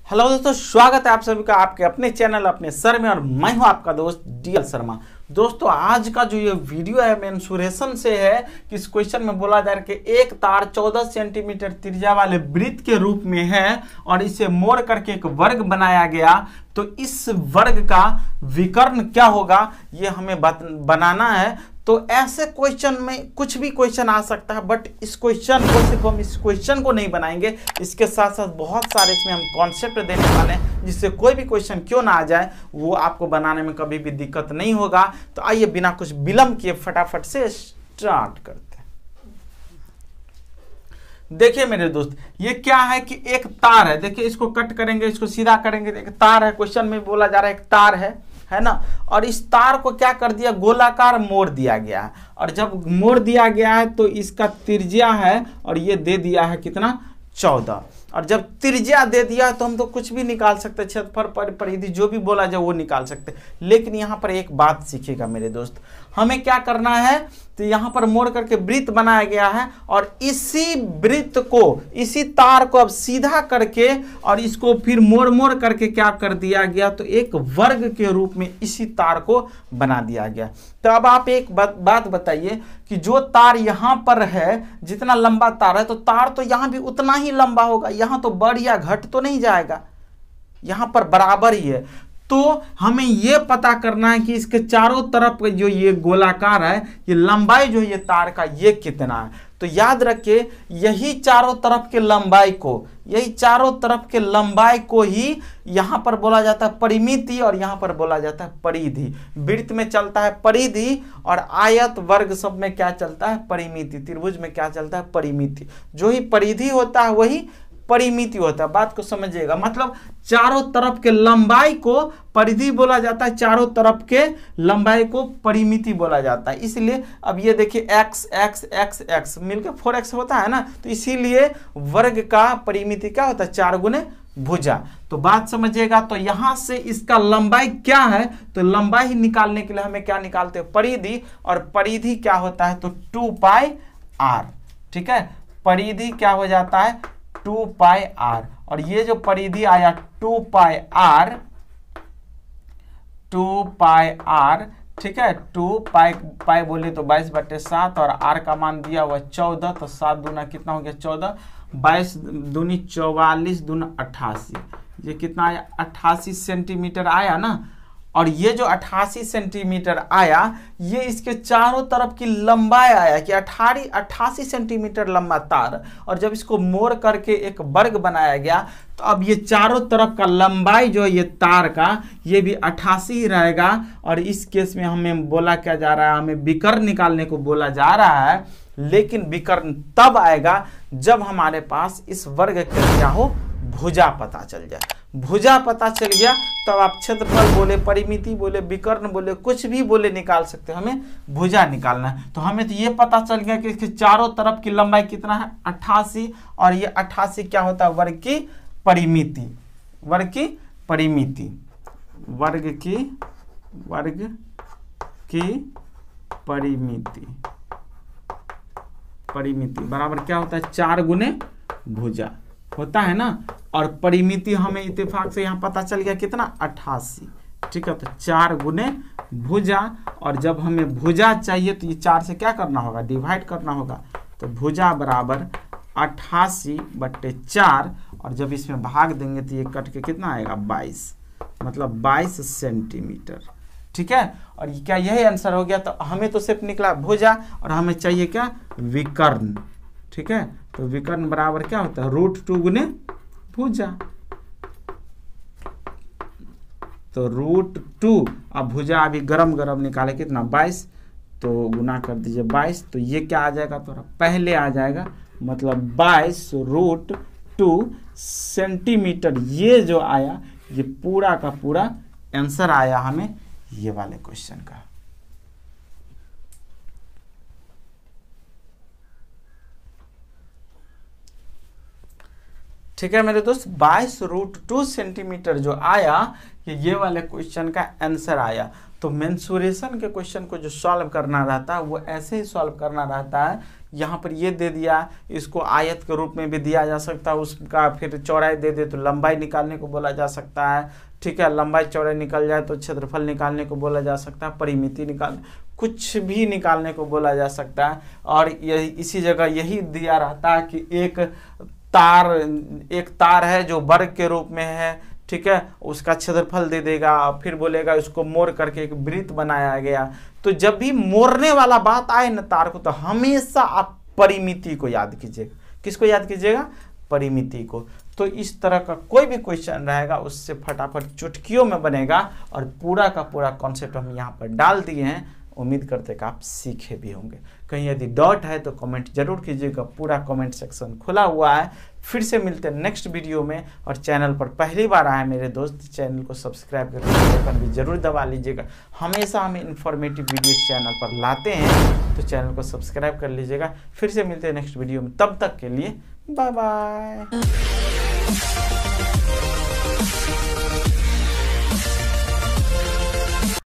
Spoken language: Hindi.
हेलो दोस्तों, स्वागत है आप सभी का आपके अपने चैनल अपने सर में। और मैं हूं आपका दोस्त डीएल शर्मा। दोस्तों, आज का जो ये वीडियो है मेंसुरेशन से है कि इस क्वेश्चन में बोला जा रहा है कि एक तार 14 सेंटीमीटर त्रिज्या वाले वृत्त के रूप में है और इसे मोड़ करके एक वर्ग बनाया गया। तो इस वर्ग का विकर्ण क्या होगा ये हमें बनाना है। तो ऐसे क्वेश्चन में कुछ भी क्वेश्चन आ सकता है, बट इस क्वेश्चन को सिर्फ हम इस क्वेश्चन को नहीं बनाएंगे, इसके साथ साथ बहुत सारे इसमें हम कॉन्सेप्ट देने वाले हैं जिससे कोई भी क्वेश्चन क्यों ना आ जाए वो आपको बनाने में कभी भी दिक्कत नहीं होगा। तो आइए बिना कुछ विलंब किए फटाफट से स्टार्ट करते हैं। देखिए मेरे दोस्त, ये क्या है कि एक तार है। देखिए इसको कट करेंगे, इसको सीधा करेंगे, एक तार है। क्वेश्चन में बोला जा रहा है एक तार है ना। और इस तार को क्या कर दिया, गोलाकार मोड़ दिया गया है। और जब मोड़ दिया गया है तो इसका त्रिज्या है और ये दे दिया है कितना, 14। और जब त्रिज्या दे दिया तो हम तो कुछ भी निकाल सकते हैं, क्षेत्रफल परिधि जो भी बोला जाए वो निकाल सकते हैं। लेकिन यहाँ पर एक बात सीखिएगा मेरे दोस्त, हमें क्या करना है, तो यहाँ पर मोड़ करके वृत्त बनाया गया है और इसी वृत्त को, इसी तार को अब सीधा करके और इसको फिर मोड़ मोड़ करके क्या कर दिया गया, तो एक वर्ग के रूप में इसी तार को बना दिया गया। तो अब आप एक बात बताइए कि जो तार यहाँ पर है, जितना लंबा तार है, तो तार तो यहाँ भी उतना ही लंबा होगा, यहाँ तो बढ़ या घट तो नहीं जाएगा, यहाँ पर बराबर ही है। तो हमें यह पता करना है कि इसके चारों तरफ जो ये गोलाकार है, ये लंबाई जो ये तार का ये कितना है। तो याद रखिए, यही चारों तरफ के लंबाई को, यही चारों तरफ के लंबाई को ही यहाँ पर बोला जाता है परिमिति और यहाँ पर बोला जाता है परिधि। वृत्त में चलता है परिधि और आयत वर्ग सब में क्या चलता है, परिमिति। त्रिभुज में क्या चलता है, परिमिति। जो ही परिधि होता है वही परिमिति होता है। बात को समझिएगा, मतलब चारों तरफ के लंबाई को परिधि बोला जाता है, चारों तरफ के लंबाई को परिमिति बोला जाता है। इसलिए अब ये देखिए x x x x मिलकर 4x होता है ना, तो इसीलिए वर्ग का परिमिति क्या होता है, 4 गुने भुजा। तो बात समझिएगा। तो यहां से इसका लंबाई क्या है, तो लंबाई निकालने के लिए हमें क्या निकालते हैं, परिधि। और परिधि क्या होता है, तो 2 पाई r। ठीक है, परिधि क्या हो जाता है, 2 पाई r। और ये जो परिधि आया 2 पाई r, 2 पाई r, ठीक है। 2 पाई बोले तो 22/7 और r का मान दिया हुआ 14। तो 7 दूना कितना हो गया, 14। 22 दूनी 44 दूना 88। ये कितना आया, 88 सेंटीमीटर आया ना। और ये जो 88 सेंटीमीटर आया, ये इसके चारों तरफ की लंबाई आया कि 88 सेंटीमीटर लंबा तार। और जब इसको मोड़ करके एक वर्ग बनाया गया तो अब ये चारों तरफ का लंबाई जो है ये तार का, ये भी 88 ही रहेगा। और इस केस में हमें बोला क्या जा रहा है, हमें विकर्ण निकालने को बोला जा रहा है। लेकिन विकर्ण तब आएगा जब हमारे पास इस वर्ग का क्या हो, भुजा पता चल जाए। भुजा पता चल गया तब तो आप क्षेत्रफल बोले, परिमिति बोले, विकर्ण बोले, कुछ भी बोले निकाल सकते हैं। हमें भुजा निकालना है। तो हमें तो ये पता चल गया कि इसके चारों तरफ की लंबाई कितना है, 88। और ये 88 क्या होता है, वर्ग की परिमिति। वर्ग की परिमिति, वर्ग की परिमिति, परिमिति बराबर क्या होता है, 4 गुने भुजा होता है ना। और परिमिति हमें इत्तेफाक से यहाँ पता चल गया कितना, 88। ठीक है, तो 4 गुने भुजा। और जब हमें भुजा चाहिए तो ये 4 से क्या करना होगा, डिवाइड करना होगा। तो भुजा बराबर 88/4। और जब इसमें भाग देंगे तो ये कट के कितना आएगा, 22, मतलब 22 सेंटीमीटर। ठीक है, और क्या यही आंसर हो गया। तो हमें तो सिर्फ निकला भुजा और हमें चाहिए क्या, विकर्ण। ठीक है, तो विकर्ण बराबर क्या होता है, √2 गुने भुजा। तो √2, अब भुजा अभी गरम निकाले कितना, 22। तो गुना कर दीजिए 22। तो ये क्या आ जाएगा, थोड़ा पहले आ जाएगा, मतलब 22√2 सेंटीमीटर। ये जो आया, ये पूरा का पूरा आंसर आया हमें ये वाले क्वेश्चन का। ठीक है मेरे दोस्त, 22√2 सेंटीमीटर जो आया, ये वाले क्वेश्चन का आंसर आया। तो तो मेंसुरेशन के क्वेश्चन को जो सॉल्व करना रहता है वो ऐसे ही सॉल्व करना रहता है। यहाँ पर ये दे दिया, इसको आयत के रूप में भी दिया जा सकता है, उसका फिर चौड़ाई दे दे तो लंबाई निकालने को बोला जा सकता है, ठीक है। लंबाई चौड़ाई निकल जाए तो क्षेत्रफल निकालने को बोला जा सकता है, परिमिति निकाल, कुछ भी निकालने को बोला जा सकता है। और यही इसी जगह यही दिया रहता है कि एक तार है जो वर्ग के रूप में है, ठीक है, उसका क्षेत्रफल दे देगा, फिर बोलेगा उसको मोड़ करके एक वृत्त बनाया गया। तो जब भी मोड़ने वाला बात आए न तार को, तो हमेशा आप परिमिति को याद कीजिएगा। किसको याद कीजिएगा? परिमिति को। तो इस तरह का कोई भी क्वेश्चन रहेगा उससे फटाफट चुटकियों में बनेगा, और पूरा का पूरा कॉन्सेप्ट हम यहाँ पर डाल दिए हैं। उम्मीद करते हैं कि आप सीखे भी होंगे। कहीं यदि डाउट है तो कमेंट जरूर कीजिएगा, पूरा कमेंट सेक्शन खुला हुआ है। फिर से मिलते हैं नेक्स्ट वीडियो में। और चैनल पर पहली बार आए मेरे दोस्त, चैनल को सब्सक्राइब करके बटन भी जरूर दबा लीजिएगा। हमेशा हम इंफॉर्मेटिव वीडियो चैनल पर लाते हैं, तो चैनल को सब्सक्राइब कर लीजिएगा। फिर से मिलते हैं नेक्स्ट वीडियो में, तब तक के लिए बाय बाय।